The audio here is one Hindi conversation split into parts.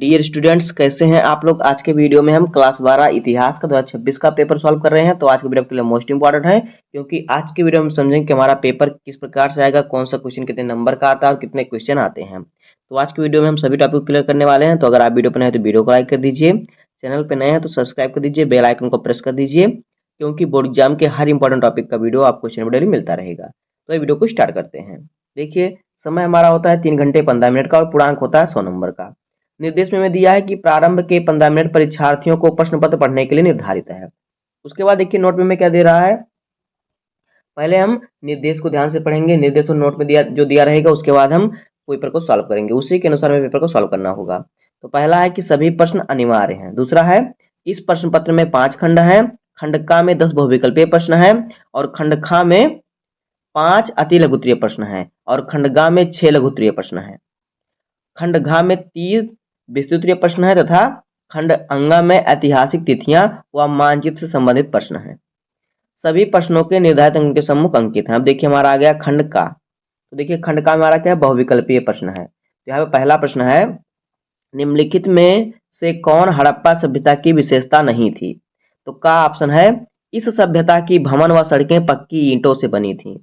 डियर स्टूडेंट्स, कैसे हैं आप लोग। आज के वीडियो में हम क्लास 12 इतिहास का 2026 का पेपर सॉल्व कर रहे हैं। तो आज के वीडियो के लिए मोस्ट इंपॉर्टेंट है, क्योंकि आज के वीडियो में समझेंगे कि हमारा पेपर किस प्रकार से आएगा, कौन सा क्वेश्चन कितने नंबर का आता है और कितने क्वेश्चन आते हैं। तो आज के वीडियो में हम सभी टॉपिक क्लियर करने वाले हैं। तो अगर आप वीडियो पर नए हैं तो वीडियो को लाइक कर दीजिए, चैनल पर नए हैं तो सब्सक्राइब कर दीजिए, बेल आइकन को प्रेस कर दीजिए, क्योंकि बोर्ड एग्जाम के हर इंपॉर्टेंट टॉपिक का वीडियो आपको चैनल पर डेली मिलता रहेगा। तो ये वीडियो को स्टार्ट करते हैं। देखिए, समय हमारा होता है 3 घंटे 15 मिनट का और पूर्णांक होता है 100 नंबर का। निर्देश में दिया है कि प्रारंभ के 15 मिनट परीक्षार्थियों को प्रश्न पत्र पढ़ने के लिए निर्धारित है। उसके बाद देखिए नोट में क्या दे रहा है। पहले हम निर्देश को ध्यान से पढ़ेंगे, निर्देश और नोट में दिया रहेगा, उसके बाद हम पेपर को सॉल्व करेंगे, उसी के अनुसार हमें पेपर को सॉल्व करना होगा। तो पहला है कि सभी प्रश्न अनिवार्य हैं। दूसरा है इस प्रश्न पत्र में 5 खंड हैं, खंड का में 10 बहुविकल्पीय प्रश्न हैं और खंड खा में 5 अति लघुत्तरीय प्रश्न हैं और खंड गा में 6 लघुत्तरीय प्रश्न हैं। खंड घा में 3 विस्तृत प्रश्न है तथा खंड अंगा में ऐतिहासिक तिथियां व मानचित्र से संबंधित प्रश्न हैं। सभी प्रश्नों के निर्धारित अंक के सम्मुख अंकित हैं। अब देखिए हमारा आ गया खंड का। तो देखिए खंड का हमारा क्या है, बहुविकल्पीय प्रश्न है। तो यहाँ पे पहला प्रश्न है, निम्नलिखित में से कौन हड़प्पा सभ्यता की विशेषता नहीं थी। तो का ऑप्शन है, इस सभ्यता की भवन व सड़कें पक्की ईंटों से बनी थी।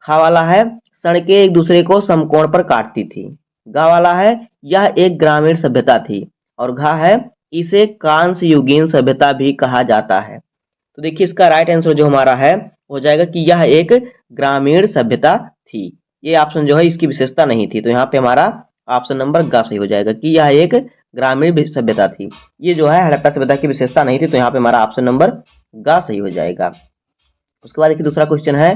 खा वाला है, सड़कें एक दूसरे को समकोण पर काटती थी। गा वाला है, यह एक ग्रामीण सभ्यता थी। और घा है, इसे कांस्य युगीन सभ्यता भी कहा जाता है। तो देखिए इसका राइट आंसर जो हमारा है हो जाएगा कि यह एक ग्रामीण सभ्यता थी। ये ऑप्शन जो है इसकी विशेषता नहीं थी। तो यहाँ पे हमारा ऑप्शन नंबर गा सही हो जाएगा कि यह एक ग्रामीण सभ्यता थी। ये जो है हड़प्पा सभ्यता की विशेषता नहीं थी। तो यहाँ पे हमारा ऑप्शन नंबर गा सही हो जाएगा। उसके बाद देखिए दूसरा क्वेश्चन है,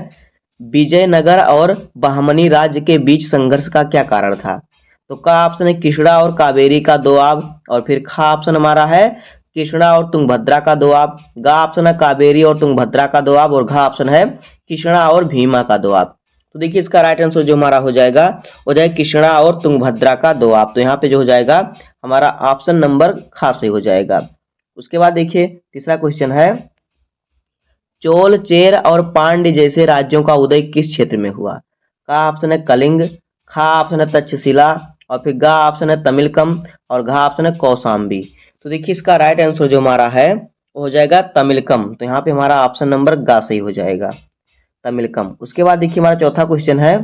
विजयनगर और बहमनी राज्य के बीच संघर्ष का क्या कारण था। तो का ऑप्शन है कृष्णा और कावेरी का दोआब, और फिर खा ऑप्शन हमारा है कृष्णा और तुंगभद्रा का दोआब, गा ऑप्शन है कावेरी और तुंगभद्रा का दोआब और घा ऑप्शन है कृष्णा और भीमा का दोआब। तो देखिए इसका राइट आंसर जो हमारा हो जाएगा कृष्णा और तुंगभद्रा का दोआब। तो यहाँ पे जो हो जाएगा हमारा ऑप्शन नंबर खा सही हो जाएगा। उसके बाद देखिए तीसरा क्वेश्चन है, चोल चेर और पांड्य जैसे राज्यों का उदय किस क्षेत्र में हुआ। का ऑप्शन है कलिंग, खा ऑप्शन है तक्षशिला और फिर गा ऑप्शन है तमिलकम और घा ऑप्शन है कौशाम्बी। तो देखिए इसका राइट आंसर जो हमारा है वो हो जाएगा तमिलकम। तो यहाँ पे हमारा ऑप्शन नंबर गा सही हो जाएगा, तमिलकम। उसके बाद देखिए हमारा चौथा क्वेश्चन है,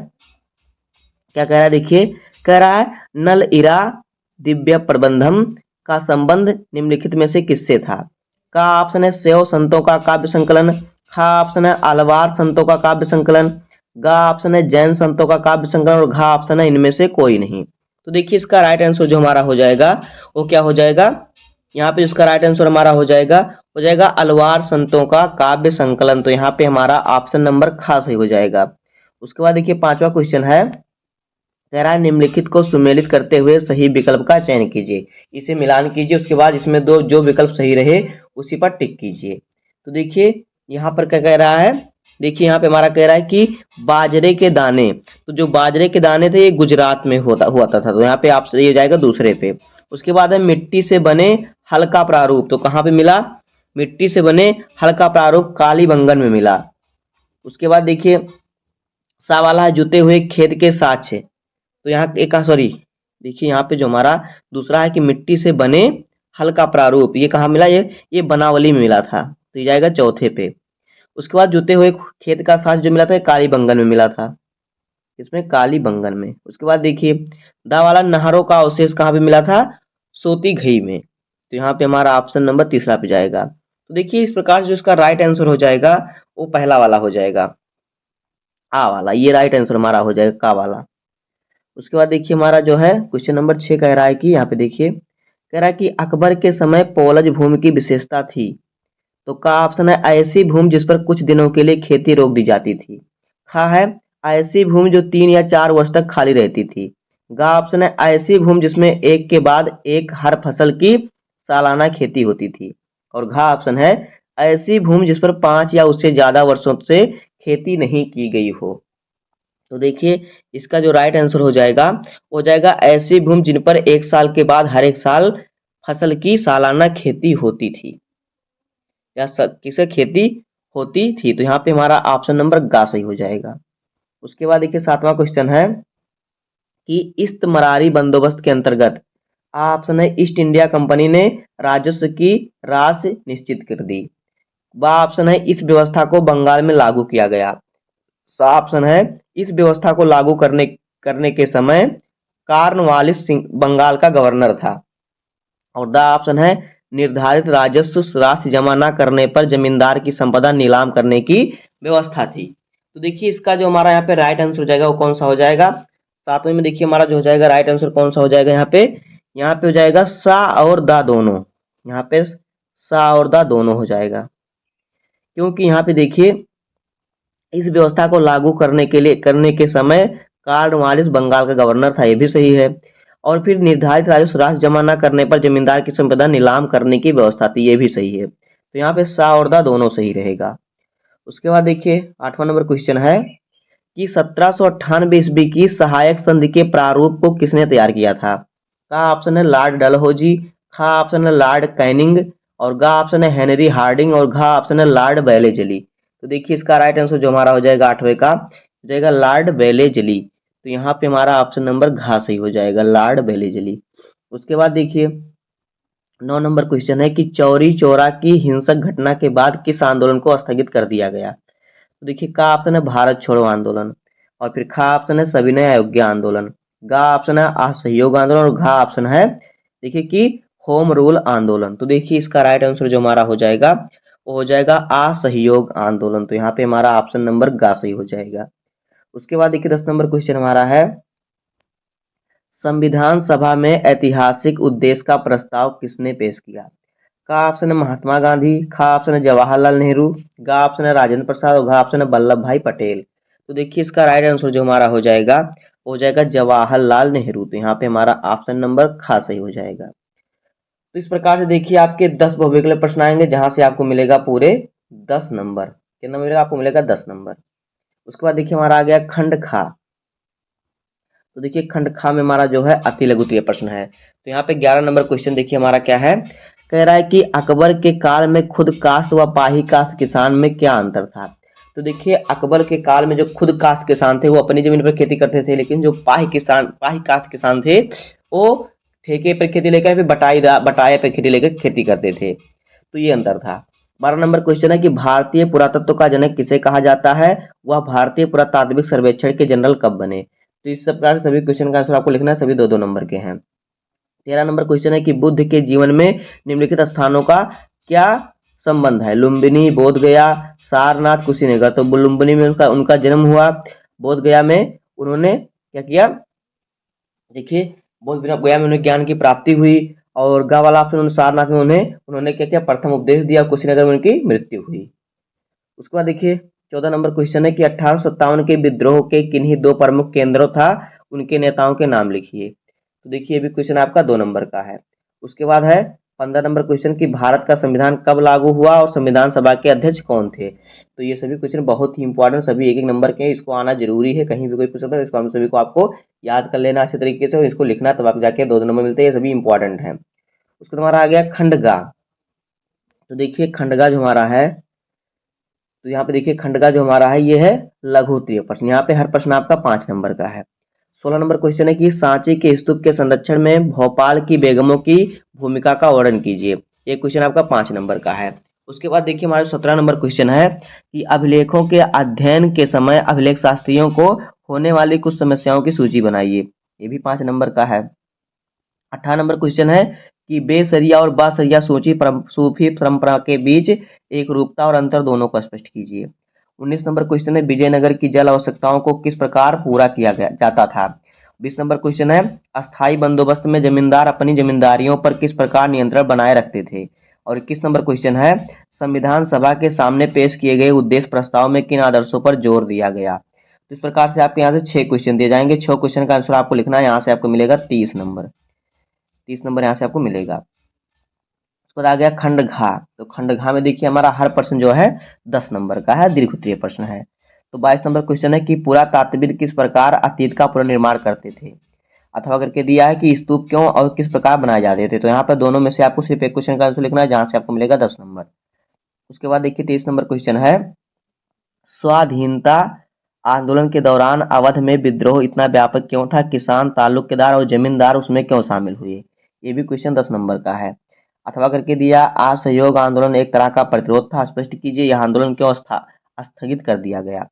क्या कह रहा है, देखिए कह रहा है नल इरा दिव्य प्रबंधम का संबंध निम्नलिखित में से किससे था। का ऑप्शन है शैव संतों का काव्य संकलन, खा ऑप्शन है आलवार संतों का काव्य संकलन, गा ऑप्शन है जैन संतों का काव्य संकलन और घा ऑप्शन है इनमें से कोई नहीं। तो देखिए इसका राइट आंसर जो हमारा हो जाएगा वो क्या हो जाएगा, यहाँ पे इसका राइट आंसर हमारा हो जाएगा अलवार संतों का काव्य संकलन। तो यहाँ पे हमारा ऑप्शन नंबर खा सही हो जाएगा। उसके बाद देखिए पांचवा क्वेश्चन है, कह रहा है निम्नलिखित को सुमेलित करते हुए सही विकल्प का चयन कीजिए। इसे मिलान कीजिए, उसके बाद इसमें दो जो विकल्प सही रहे उसी पर टिक कीजिए। तो देखिए यहाँ पर क्या कह रहा है, देखिए यहाँ पे हमारा कह रहा है कि बाजरे के दाने, तो जो बाजरे के दाने थे ये गुजरात में हुआ था। तो यहाँ पे आप ये जाएगा दूसरे पे। उसके बाद है मिट्टी से बने हल्का प्रारूप, तो कहाँ पे मिला, मिट्टी से बने हल्का प्रारूप कालीबंगन में मिला। उसके बाद देखिए सा वाला है जुते हुए खेत के साक्ष्य। तो यहाँ एक सॉरी देखिए यहाँ पे जो हमारा दूसरा है कि मिट्टी से बने हल्का प्रारूप, ये कहाँ मिला, ये बनावली में मिला था। तो ये जाएगा चौथे पे। उसके बाद जुते हुए खेत का साक्ष्य जो मिला था कालीबंगन में मिला था, इसमें कालीबंगन में। उसके बाद देखिए दा वाला नहरों का अवशेष कहाँ पे मिला था, सोती घई में। तो यहाँ पे हमारा ऑप्शन नंबर तीसरा पे जाएगा। तो देखिए इस प्रकार से जो इसका राइट आंसर हो जाएगा वो पहला वाला हो जाएगा, आ वाला, ये राइट आंसर हमारा हो जाएगा का वाला। उसके बाद देखिए हमारा जो है क्वेश्चन नंबर 6 कह रहा है कि यहाँ पे देखिए कह रहा है कि अकबर के समय पोलज भूमि की विशेषता थी। तो का ऑप्शन है ऐसी भूमि जिस पर कुछ दिनों के लिए खेती रोक दी जाती थी। खा है ऐसी भूमि जो 3 या 4 वर्ष तक खाली रहती थी। गा ऑप्शन है ऐसी भूमि जिसमें एक के बाद एक हर फसल की सालाना खेती होती थी। और घा ऑप्शन है ऐसी भूमि जिस पर 5 या उससे ज्यादा वर्षों से खेती नहीं की गई हो। तो देखिए इसका जो राइट आंसर हो जाएगा ऐसी भूमि जिन पर 1 साल के बाद हर एक साल फसल की सालाना खेती होती थी या किसे खेती होती थी। तो यहाँ पे हमारा ऑप्शन नंबर गा सही हो जाएगा। उसके बाद देखिए 7वां क्वेश्चन है कि इस्तमरारी बंदोबस्त के अंतर्गत ऑप्शन है ईस्ट इंडिया कंपनी ने राजस्व की राशि निश्चित कर दी। बा ऑप्शन है इस व्यवस्था को बंगाल में लागू किया गया। सा ऑप्शन है इस व्यवस्था को लागू करने करने के समय कॉर्नवालिस बंगाल का गवर्नर था। और द ऑप्शन है निर्धारित राजस्व राशि जमा न करने पर जमींदार की संपदा नीलाम करने की व्यवस्था थी। तो देखिए इसका जो हमारा यहाँ पे राइट आंसर हो जाएगा वो कौन सा हो जाएगा। सातवें में देखिए हमारा जो हो जाएगा राइट आंसर कौन सा हो जाएगा यहाँ पे हो जाएगा सा और दा दोनों। यहाँ पे सा और दा दोनों हो जाएगा, क्योंकि यहाँ पे देखिए इस व्यवस्था को लागू करने के समय कॉर्नवालिस बंगाल का गवर्नर था, ये भी सही है। और फिर निर्धारित राजस्व राशि जमा न करने पर जमींदार की संपदा नीलाम करने की व्यवस्था थी, ये भी सही है। तो यहाँ पे सा और दा दोनों सही रहेगा। उसके बाद देखिए 8वां नंबर क्वेश्चन है कि 1798 ईस्वी की सहायक संधि के प्रारूप को किसने तैयार किया था। का ऑप्शन है लॉर्ड डलहौजी, खा ऑप्शन है लॉर्ड कैनिंग, और गा ऑप्शन है हेनरी हार्डिंग, और घा ऑप्शन है लॉर्ड बेलेजली। तो देखिए इसका राइट आंसर जो हमारा हो जाएगा 8वें का हो जाएगा लॉर्ड बेलेजली। तो यहाँ पे हमारा ऑप्शन नंबर घा सही हो जाएगा, लॉर्ड बेलेजली। उसके बाद देखिए 9 नंबर क्वेश्चन है कि चौरी चौरा की हिंसक घटना के बाद किस आंदोलन को स्थगित कर दिया गया। तो देखिए का ऑप्शन है भारत छोड़ो आंदोलन, और फिर खा ऑप्शन है सविनय अयोग्य आंदोलन, गा ऑप्शन है असहयोग आंदोलन, और घा ऑप्शन है देखिए कि होम रूल आंदोलन। तो देखिए इसका राइट आंसर जो हमारा हो जाएगा वो हो जाएगा असहयोग आंदोलन। तो यहाँ पे हमारा ऑप्शन नंबर गा सही हो जाएगा। उसके बाद देखिए 10 नंबर क्वेश्चन हमारा है संविधान सभा में ऐतिहासिक उद्देश्य का प्रस्ताव किसने पेश किया। का ऑप्शन है महात्मा गांधी, खा ऑप्शन है जवाहरलाल नेहरू, गा ऑप्शन है राजेंद्र प्रसाद, और घा ऑप्शन है वल्लभ भाई पटेल। तो देखिए इसका राइट आंसर जो हमारा हो जाएगा वो हो जाएगा जवाहरलाल नेहरू। तो यहाँ पे हमारा ऑप्शन नंबर खा सही हो जाएगा। तो इस प्रकार से देखिए आपके 10 बहुविकल्प प्रश्न आएंगे जहां से आपको मिलेगा पूरे 10 नंबर। कितना मिलेगा आपको, मिलेगा 10 नंबर। उसके बाद देखिए हमारा आ गया खंड खा। तो देखिए खंड खा में हमारा जो है अति लघुत्तरीय प्रश्न है। तो यहाँ पे 11 नंबर क्वेश्चन देखिए हमारा क्या है, कह रहा है कि अकबर के काल में खुद कास्ट व पाही कास्ट किसान में क्या अंतर था। तो देखिए अकबर के काल में जो खुद कास्ट किसान थे वो अपनी जमीन पर खेती करते थे, लेकिन जो पाही कास्ट किसान थे वो ठेके पर खेती लेकर फिर बटाए पर खेती लेकर खेती करते थे। तो ये अंतर था। 12 नंबर क्वेश्चन है कि भारतीय पुरातत्व का जनक किसे कहा जाता है, वह भारतीय पुरातात्विक सर्वेक्षण के जनरल कब बने। तो इस प्रकार से सभी क्वेश्चन का आंसर आपको लिखना है, सभी दो दो नंबर के हैं। 13 नंबर क्वेश्चन है कि बुद्ध के जीवन में निम्नलिखित स्थानों का क्या संबंध है। लुम्बिनी, बोध गया, सारनाथ, कुशीनगर। तो लुम्बिनी में उनका जन्म हुआ, बोध गया में उन्होंने क्या किया, देखिए बोध गया में उन्हें ज्ञान की प्राप्ति हुई, और गा वाला ऑप्शन सारनाथ में उन्होंने क्या किया, प्रथम उपदेश दिया, कुशीनगर में उनकी मृत्यु हुई। उसके बाद देखिए 14 नंबर क्वेश्चन है कि 1857 के विद्रोह के किन्हीं दो प्रमुख केंद्रों था, उनके नेताओं के नाम लिखिए। तो देखिए ये भी क्वेश्चन आपका 2 नंबर का है। उसके बाद है 15 नंबर क्वेश्चन कि भारत का संविधान कब लागू हुआ और संविधान सभा के अध्यक्ष कौन थे। तो ये सभी क्वेश्चन बहुत ही इंपॉर्टेंट, सभी एक एक नंबर के हैं, इसको आना जरूरी है, कहीं भी कोई पूछ सकता है, इसको हम सभी को आपको याद कर लेना अच्छे तरीके से और इसको लिखना, तब आप जाके 2 नंबर मिलते हैं, ये सभी इंपॉर्टेंट है। उसके बाद हमारा आ गया खंडगा। तो देखिए खंडगा जो हमारा है, तो यहाँ पे देखिए खंडगा जो हमारा है ये है लघु उत्तरीय प्रश्न। यहाँ पे हर प्रश्न आपका 5 नंबर का है। 16 नंबर क्वेश्चन है कि सांची के स्तूप के संरक्षण में भोपाल की बेगमों की भूमिका का वर्णन कीजिए। ये क्वेश्चन आपका 5 नंबर का है। उसके बाद देखिए हमारे 17 नंबर क्वेश्चन है कि अभिलेखों के अध्ययन के समय अभिलेख शास्त्रियों को होने वाली कुछ समस्याओं की सूची बनाइए। ये भी 5 नंबर का है। 18 नंबर क्वेश्चन है कि बेसरिया और बासरिया सूफी परंपरा के बीच एक रूपता और अंतर दोनों को स्पष्ट कीजिए। 19 नंबर क्वेश्चन है विजयनगर की जल आवश्यकताओं को किस प्रकार पूरा किया जाता था। 20 नंबर क्वेश्चन है अस्थाई बंदोबस्त में जमींदार अपनी जमींदारियों पर किस प्रकार नियंत्रण बनाए रखते थे। और 21 नंबर क्वेश्चन है संविधान सभा के सामने पेश किए गए उद्देश्य प्रस्ताव में किन आदर्शों पर जोर दिया गया। तो इस प्रकार से आपके यहाँ से 6 क्वेश्चन दिए जाएंगे, 6 क्वेश्चन का आंसर आपको लिखना है, यहाँ से आपको मिलेगा 30 नंबर। 30 नंबर यहाँ से आपको मिलेगा। उसके बाद आ गया खंड घा। तो खंड घा में देखिए हमारा हर प्रश्न जो है 10 नंबर का है, दीर्घ उत्तरीय प्रश्न है। तो 22 नंबर क्वेश्चन है कि पुरातात्विद किस प्रकार अतीत का पुनर्निर्माण करते थे, अथवा करके दिया है कि स्तूप क्यों और किस प्रकार बनाए जाते थे। तो यहाँ पर दोनों में से आपको सिर्फ एक क्वेश्चन का आंसर लिखना है, जहाँ से आपको मिलेगा 10 नंबर। उसके बाद देखिए 23 नंबर क्वेश्चन है स्वाधीनता आंदोलन के दौरान अवध में विद्रोह इतना व्यापक क्यों था, किसान, तालुकेदार और जमींदार उसमें क्यों शामिल हुए। ये भी क्वेश्चन 10 नंबर का है। अथवा करके दिया, असहयोग आंदोलन एक तरह का प्रतिरोध था, स्पष्ट कीजिए यह आंदोलन क्यों स्थगित कर दिया गया।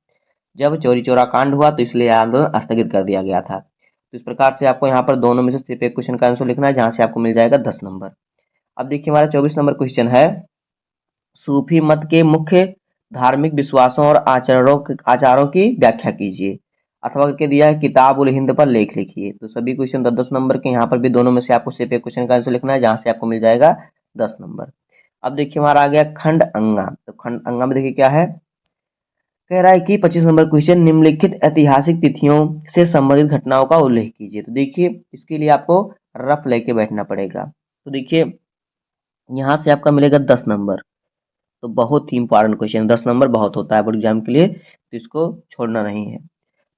जब चौरी चौरा कांड हुआ तो इसलिए यह आंदोलन स्थगित कर दिया गया था। तो इस प्रकार से आपको यहाँ पर दोनों में से सिर्फ एक क्वेश्चन का आंसर लिखना है, जहाँ से आपको मिल जाएगा 10 नंबर। अब देखिए हमारा 24 नंबर क्वेश्चन है, सूफी मत के मुख्य धार्मिक विश्वासों और आचारों की व्याख्या कीजिए। अथवा करके दिया है, किताब उल हिंद पर लेख लिखिए। तो सभी क्वेश्चन 10-10 नंबर के, यहाँ पर भी दोनों में से आपको सिर्फ एक क्वेश्चन का आंसर लिखना है, जहाँ से आपको मिल जाएगा 10 नंबर। अब देखिए हमारा आ गया खंड अंगा। तो खंड अंगा में देखिए क्या है, कह रहा है कि 25 नंबर क्वेश्चन, निम्नलिखित ऐतिहासिक तिथियों से संबंधित घटनाओं का उल्लेख कीजिए। तो देखिए इसके लिए आपको रफ लेके बैठना पड़ेगा। तो देखिए यहाँ से आपका मिलेगा 10 नंबर। तो बहुत ही इंपॉर्टेंट क्वेश्चन, 10 नंबर बहुत होता है बोर्ड एग्जाम के लिए, तो इसको छोड़ना नहीं है।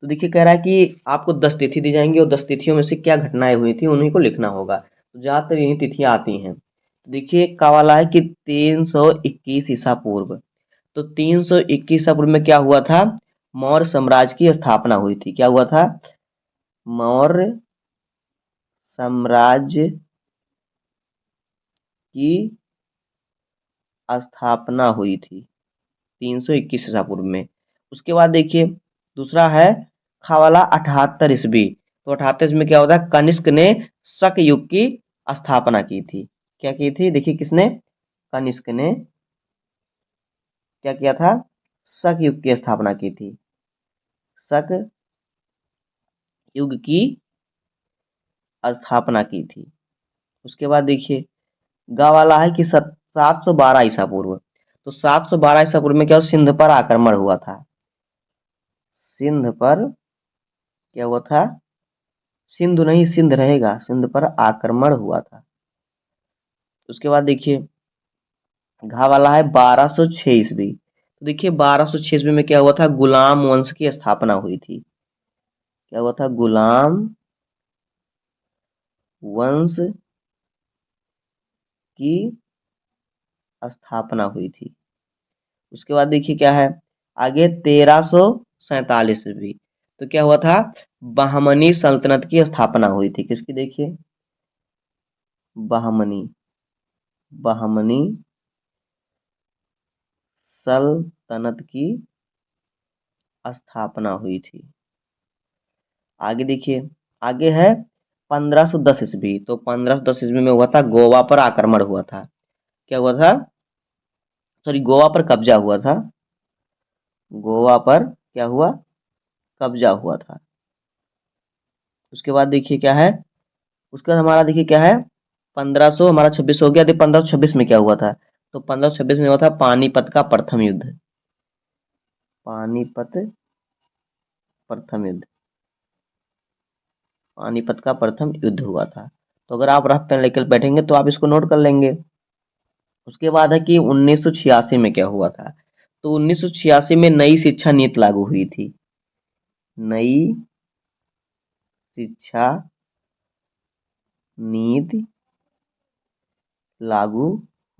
तो देखिए कह रहा है कि आपको 10 तिथि दी जाएंगी और 10 तिथियों में से क्या घटनाएं हुई थी उन्हीं को लिखना होगा। तो ज़्यादातर यही तिथियां आती हैं। तो देखिए का वाला है कि 321 ईसा पूर्व। तो 321 ईसा पूर्व में क्या हुआ था, मौर्य साम्राज्य की स्थापना हुई थी। क्या हुआ था, मौर्य साम्राज्य की स्थापना हुई थी 321 ईसा पूर्व में। उसके बाद देखिए दूसरा है खावाला 78 ईस्वी। तो 78 ईस्वी में क्या होता है, कनिष्क ने शक युग की स्थापना की थी। क्या की थी, देखिए किसने, कनिष्क ने क्या किया था, शक युग की स्थापना की थी। शक युग की स्थापना की थी। उसके बाद देखिए गा वाला है कि 712 ईसा पूर्व। तो 712 ईसा पूर्व में क्या हुआ, सिंध पर आक्रमण हुआ था। सिंध पर क्या हुआ था, सिंधु नहीं सिंध रहेगा, सिंध पर आक्रमण हुआ था। उसके बाद देखिए घा वाला है 1206 ईस्वी। तो देखिए 1206 ईस्वी में क्या हुआ था, गुलाम वंश की स्थापना हुई थी। क्या हुआ था, गुलाम वंश की स्थापना हुई थी। उसके बाद देखिए क्या है आगे 1347 ईस्वी। तो क्या हुआ था, बहमनी सल्तनत की स्थापना हुई थी। किसकी, देखिए बहमनी, बहमनी सल्तनत की स्थापना हुई थी। आगे देखिए आगे है 1510 ईस्वी। तो 1510 ईस्वी में हुआ था, गोवा पर आक्रमण हुआ था। क्या हुआ था, सॉरी गोवा पर कब्जा हुआ था। गोवा पर क्या हुआ, कब्जा हुआ था। उसके बाद देखिए क्या है, उसके बाद हमारा देखिए क्या है 1500 हमारा 26 हो गया। देखिए 1526 में क्या हुआ था, तो 1526 में हुआ था पानीपत का प्रथम युद्ध। पानीपत प्रथम युद्ध, पानीपत का प्रथम युद्ध हुआ था। तो अगर आप रफ पेन लेकर बैठेंगे तो आप इसको नोट कर लेंगे। उसके बाद है कि 1986 में क्या हुआ था, तो 1986 में नई शिक्षा नीति लागू हुई थी। नई शिक्षा नीति लागू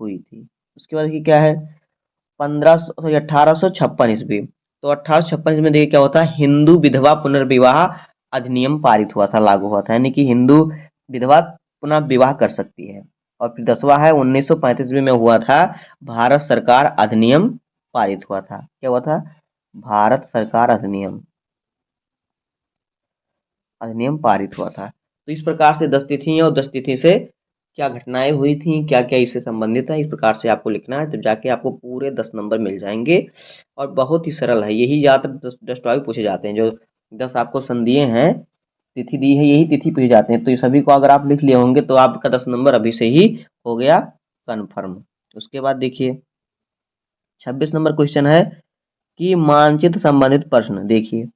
हुई थी। उसके बाद देखिए क्या है 1856 ईस्वी। तो 1856 में देखिए क्या होता है, हिंदू विधवा पुनर्विवाह अधिनियम पारित हुआ था, लागू हुआ था। यानी कि हिंदू विधवा पुनः विवाह कर सकती है। और फिर 10वां है 1935 ईस्वी में हुआ था, भारत सरकार अधिनियम पारित हुआ था। क्या हुआ था, भारत सरकार अधिनियम, अधिनियम पारित हुआ था। तो इस प्रकार से 10 तिथि और 10 तिथि से क्या घटनाएं हुई थी, क्या क्या इससे संबंधित है, इस प्रकार से आपको लिखना है। तब जाके आपको पूरे 10 नंबर मिल जाएंगे। और बहुत ही सरल है, यही ज़्यादातर 10 टॉपिक पूछे जाते हैं। जो 10 आपको सन दिए हैं, तिथि दी है, यही तिथि पूछे जाते हैं। तो ये सभी को अगर आप लिख लिए होंगे तो आपका 10 नंबर अभी से ही हो गया कन्फर्म। उसके बाद देखिए 26 नंबर क्वेश्चन है कि मानचित्र संबंधित प्रश्न। देखिए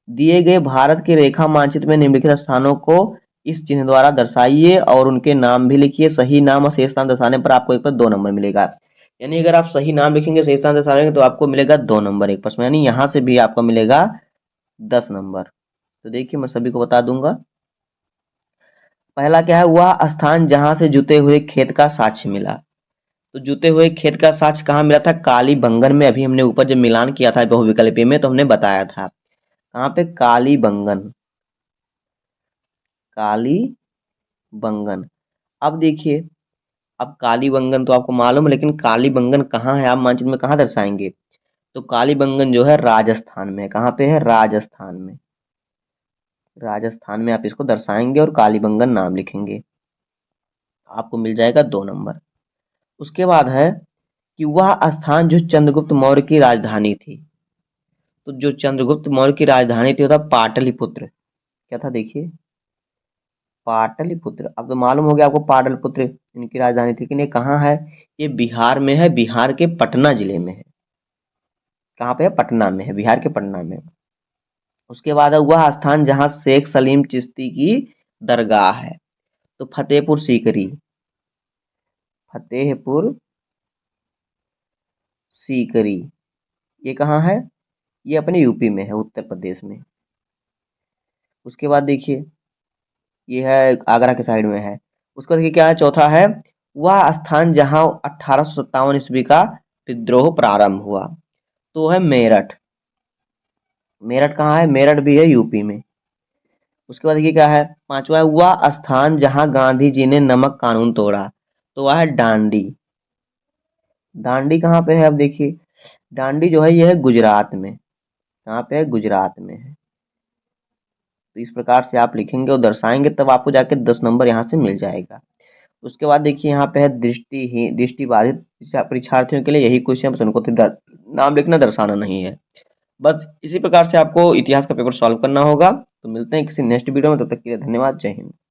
दिए गए भारत के रेखा मानचित्र में निम्नलिखित स्थानों को इस चिन्ह द्वारा दर्शाइए और उनके नाम भी लिखिए। सही नाम और सही स्थान दर्शाने पर आपको एक पर 2 नंबर मिलेगा। यानी अगर आप सही नाम लिखेंगे, सही स्थान दर्शाएंगे तो आपको मिलेगा 2 नंबर एक प्रश्न, यानी यहाँ से भी आपको मिलेगा 10 नंबर। तो देखिए मैं सभी को बता दूंगा। पहला क्या है, वह स्थान जहां से जुते हुए खेत का साक्ष्य मिला। तो जुते हुए खेत का साक्ष्य कहाँ मिला था, काली बंगन में। अभी हमने ऊपर जब मिलान किया था बहुविकल्पीय में तो हमने बताया था, कहाँ पे, काली बंगन, काली बंगन। अब देखिए, अब कालीबंगन तो आपको मालूम है, लेकिन कालीबंगन कहाँ है, आप मानचित्र में कहाँ दर्शाएंगे? तो कालीबंगन जो है राजस्थान में है। कहाँ पे है? राजस्थान में। राजस्थान में आप इसको दर्शाएंगे और कालीबंगन नाम लिखेंगे, आपको मिल जाएगा 2 नंबर। उसके बाद है कि वह स्थान जो चंद्रगुप्त मौर्य की राजधानी थी। तो जो चंद्रगुप्त मौर्य की राजधानी थी वो था पाटलिपुत्र। क्या था? देखिए, पाटलिपुत्र। अब तो मालूम हो गया आपको पाटलिपुत्र इनकी राजधानी थी, लेकिन ये कहाँ है? ये बिहार में है, बिहार के पटना जिले में है। कहाँ पे है? पटना में है, बिहार के पटना में। उसके बाद है वह स्थान जहाँ शेख सलीम चिश्ती की दरगाह है। तो फतेहपुर सीकरी। फतेहपुर सीकरी ये कहाँ है? ये अपने यूपी में है, उत्तर प्रदेश में। उसके बाद देखिए, ये है आगरा के साइड में है। उसका देखिए क्या है, चौथा है वह स्थान जहां 1857 ईस्वी का विद्रोह प्रारंभ हुआ। तो है मेरठ। मेरठ कहाँ है? मेरठ भी है यूपी में। उसके बाद देखिए क्या है, पांचवा है वह स्थान जहां गांधी जी ने नमक कानून तोड़ा। तो वह है डांडी। डांडी कहाँ पे है? अब देखिए, डांडी जो है ये है गुजरात में। कहाँ पे है? गुजरात में है। तो इस प्रकार से आप लिखेंगे और दर्शाएंगे, तब आपको जाके 10 नंबर यहाँ से मिल जाएगा। उसके बाद देखिए यहाँ पे है दृष्टिहीन दृष्टिबाधित परीक्षार्थियों के लिए यही क्वेश्चन, बस उनको तो नाम लिखना, दर्शाना नहीं है। बस इसी प्रकार से आपको इतिहास का पेपर सॉल्व करना होगा। तो मिलते हैं किसी नेक्स्ट वीडियो में, तब तक के लिए धन्यवाद। जय हिंद।